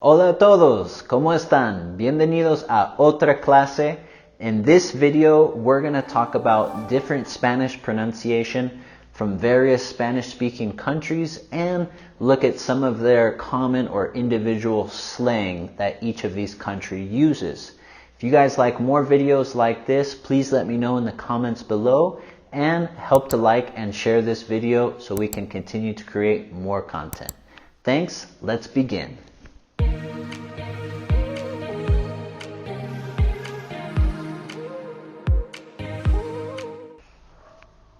Hola a todos, ¿cómo están? Bienvenidos a otra clase. In this video, we're going to talk about different Spanish pronunciation from various Spanish-speaking countries and look at some of their common or individual slang that each of these countries uses. If you guys like more videos like this, please let me know in the comments below and help to like and share this video so we can continue to create more content. Thanks, let's begin.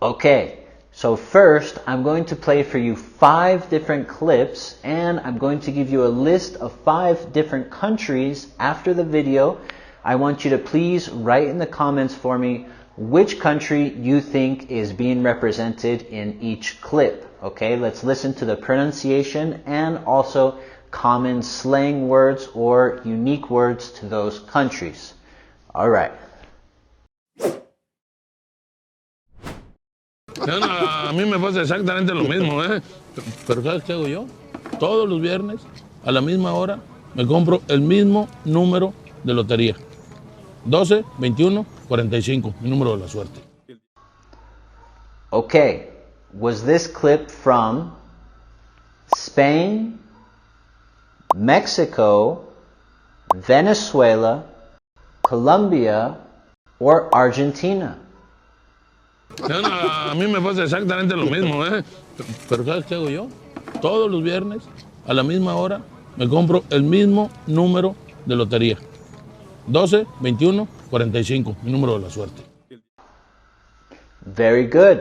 Okay, so first I'm going to play for you 5 different clips and I'm going to give you a list of 5 different countries after the video. I want you to please write in the comments for me which country you think is being represented in each clip. Okay, let's listen to the pronunciation and also common slang words or unique words to those countries. All right. A mí me pasa exactamente lo mismo, ¿eh? Pero ¿sabes qué hago yo? Todos los viernes, a la misma hora, me compro el mismo número de lotería. 12, 21, 45, mi número de la suerte. Okay, was this clip from Spain, Mexico, Venezuela, Colombia, or Argentina? A mí me pasa exactamente lo mismo, ¿eh? Pero ¿sabes qué hago yo? Todos los viernes, a la misma hora, me compro el mismo número de lotería. 12, 21, 45, mi número de la suerte. Very good.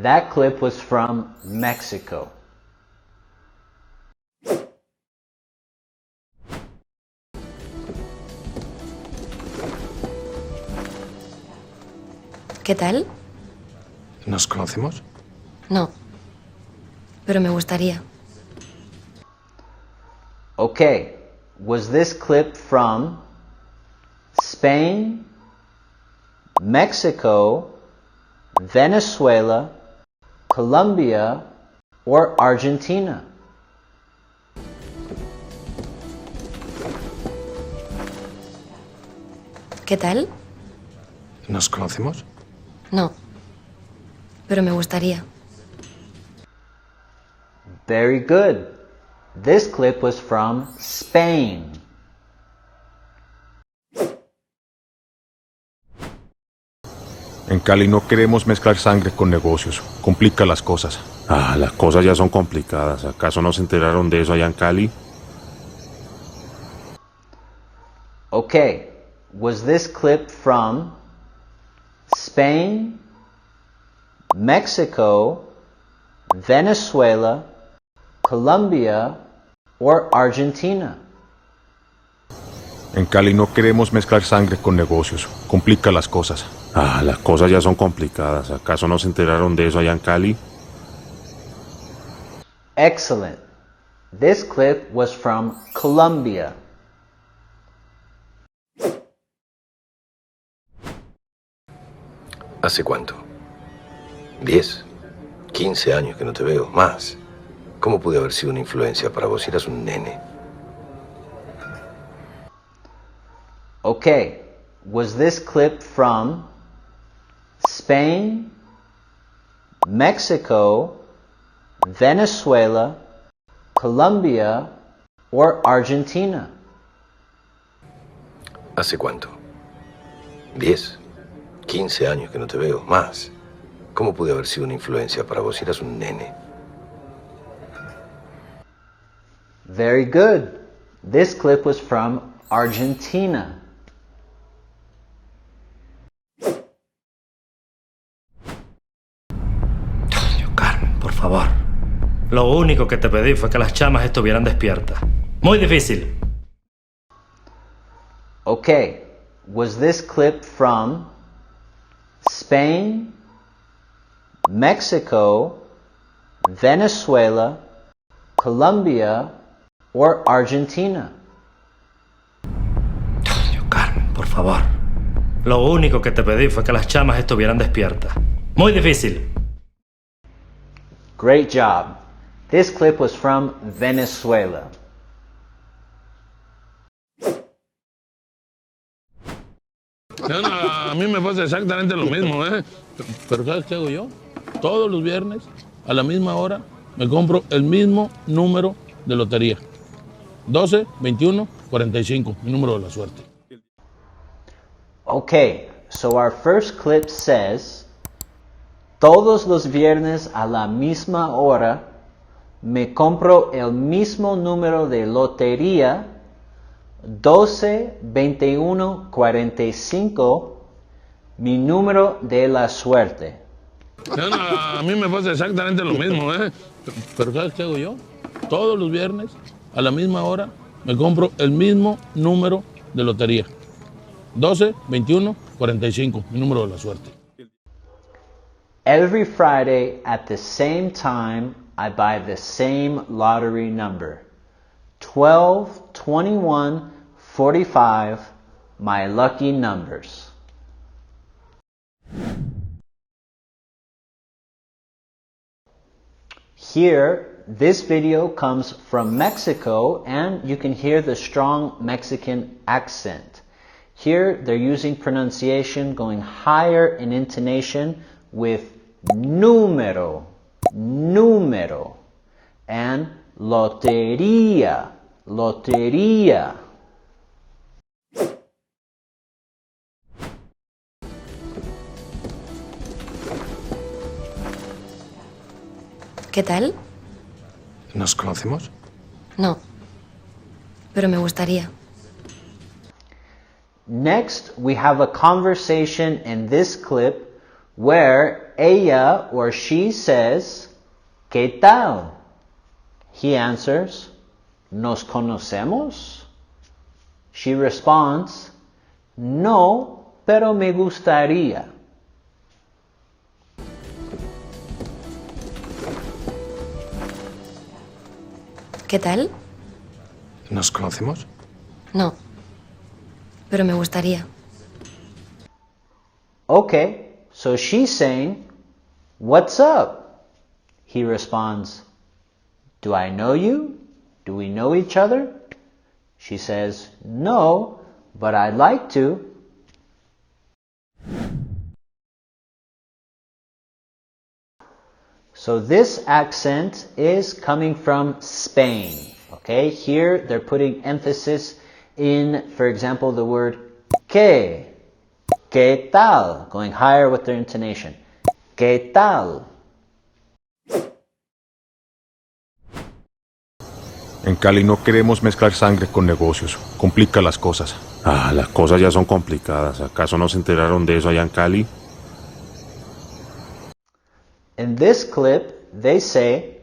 That clip was from Mexico. ¿Qué tal? ¿Nos conocemos? No, pero me gustaría. Okay, was this clip from Spain, Mexico, Venezuela, Colombia, or Argentina? ¿Qué tal? ¿Nos conocemos? No, pero me gustaría. Very good. This clip was from Spain. En Cali no queremos mezclar sangre con negocios. Complica las cosas. Ah, las cosas ya son complicadas. ¿Acaso no se enteraron de eso allá en Cali? Okay, was this clip from Spain, Mexico, Venezuela, Colombia, or Argentina? En Cali no queremos mezclar sangre con negocios. Complica las cosas. Ah, las cosas ya son complicadas. ¿Acaso no se enteraron de eso allá en Cali? Excellent. This clip was from Colombia. ¿Hace cuánto? 10, 15 años que no te veo, más. ¿Cómo pude haber sido una influencia para vos si eras un nene? Okay, was this clip from Spain, Mexico, Venezuela, Colombia, or Argentina? ¿Hace cuánto? 10, 15 años que no te veo, más. ¿Cómo pude haber sido una influencia para vos si eras un nene? Very good. This clip was from Argentina. Carmen, por favor. Lo único que te pedí fue que las chamas estuvieran despiertas. Muy difícil. Okay, was this clip from Spain, Mexico, Venezuela, Colombia, or Argentina? Carmen, por favor. Lo único que te pedí fue que las chamas estuvieran despiertas. Muy difícil. Great job. This clip was from Venezuela. A mí me pasa exactamente lo mismo, ¿eh? Pero ¿sabes qué hago yo? Todos los viernes, a la misma hora, me compro el mismo número de lotería. 12, 21, 45, mi número de la suerte. Okay, so our first clip says, todos los viernes a la misma hora me compro el mismo número de lotería, 12, 21, 45, mi número de la suerte. A mí me pasa exactamente lo mismo, ¿eh? Pero ¿sabes qué hago yo? Todos los viernes, a la misma hora, me compro el mismo número de lotería. 12, 21, 45, mi número de la suerte. Every Friday at the same time, I buy the same lottery number. 12, 21, 45, my lucky numbers. Here, this video comes from Mexico, and you can hear the strong Mexican accent. Here, they're using pronunciation going higher in intonation with número, número, and lotería, lotería. ¿Qué tal? ¿Nos conocemos? No, pero me gustaría. Next, we have a conversation in this clip where ella or she says, ¿Qué tal? He answers, ¿Nos conocemos? She responds, No, pero me gustaría. ¿Qué tal? ¿Nos conocemos? No, pero me gustaría. Okay, so she's saying, What's up? He responds, Do I know you? Do we know each other? She says, No, but I'd like to. So this accent is coming from Spain. Okay, here they're putting emphasis in, for example, the word que. ¿Qué tal? Going higher with their intonation. ¿Qué tal? En Cali no queremos mezclar sangre con negocios. Complica las cosas. Ah, las cosas ya son complicadas. ¿Acaso no se enteraron de eso allá en Cali? In this clip, they say,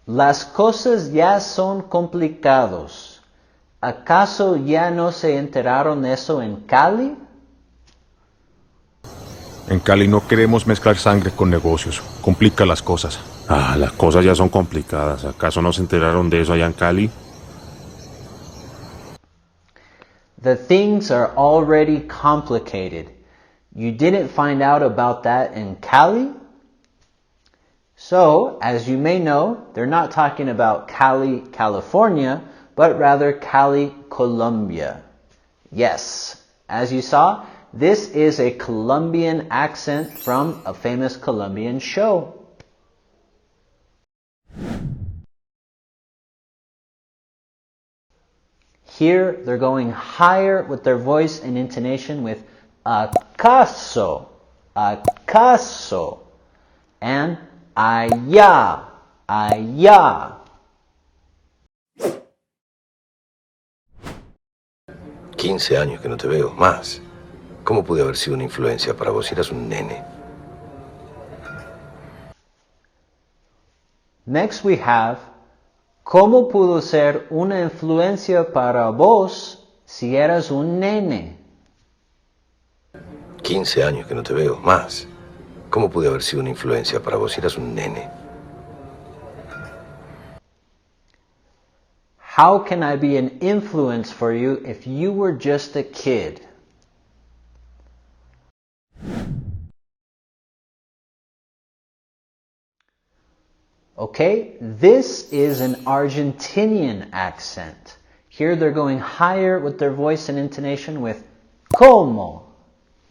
las cosas ya son complicados. ¿Acaso ya no se enteraron de eso en Cali? En Cali no queremos mezclar sangre con negocios. Complica las cosas. Ah, las cosas ya son complicadas. ¿Acaso no se enteraron de eso allá en Cali? The things are already complicated. You didn't find out about that in Cali? So, as you may know, they're not talking about Cali, California, but rather Cali, Colombia. Yes, as you saw, this is a Colombian accent from a famous Colombian show. Here, they're going higher with their voice and intonation with acaso, acaso, and allá, allá. 15 años que no te veo, más. ¿Cómo pude haber sido una influencia para vos? Eras un nene. Next we have, ¿cómo pudo ser una influencia para vos si eras un nene? 15 años que no te veo, más. ¿Cómo pude haber sido una influencia para vos? Eras un nene. How can I be an influence for you if you were just a kid? Okay, this is an Argentinian accent. Here they're going higher with their voice and intonation with como,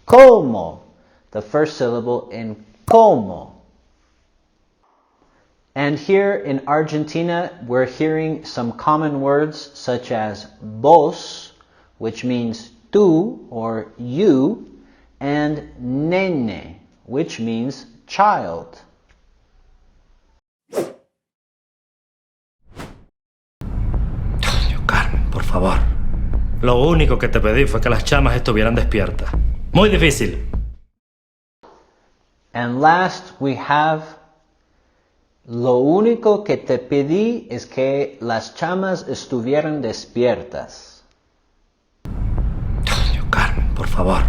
como, the first syllable in como. And here in Argentina, we're hearing some common words such as vos, which means tú or you, and nene, which means child. Coño, Carmen, por favor. Lo único que te pedí fue que las chamas estuvieran despiertas. Muy difícil. And last we have, lo único que te pedí es que las chamas estuvieran despiertas. Coño, Carmen, por favor.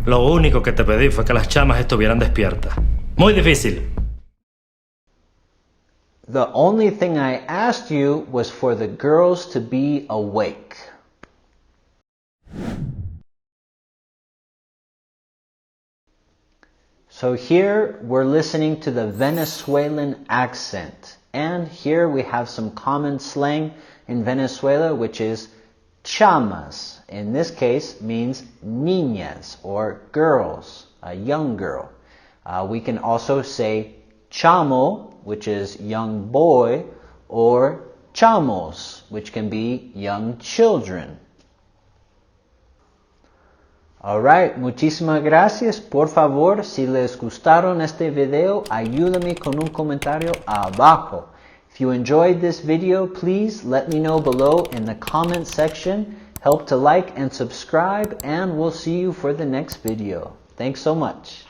Lo único que te pedí fue que las chamas estuvieran despiertas. Muy difícil. The only thing I asked you was for the girls to be awake. So here we're listening to the Venezuelan accent. And here we have some common slang in Venezuela, which is chamas. In this case means niñas or girls, a young girl. We can also say chamo, which is young boy, or chamos, which can be young children. Alright, muchísimas gracias. Por favor, si les gustaron este video, ayúdame con un comentario abajo. If you enjoyed this video, please let me know below in the comment section. Help to like and subscribe, and we'll see you for the next video. Thanks so much.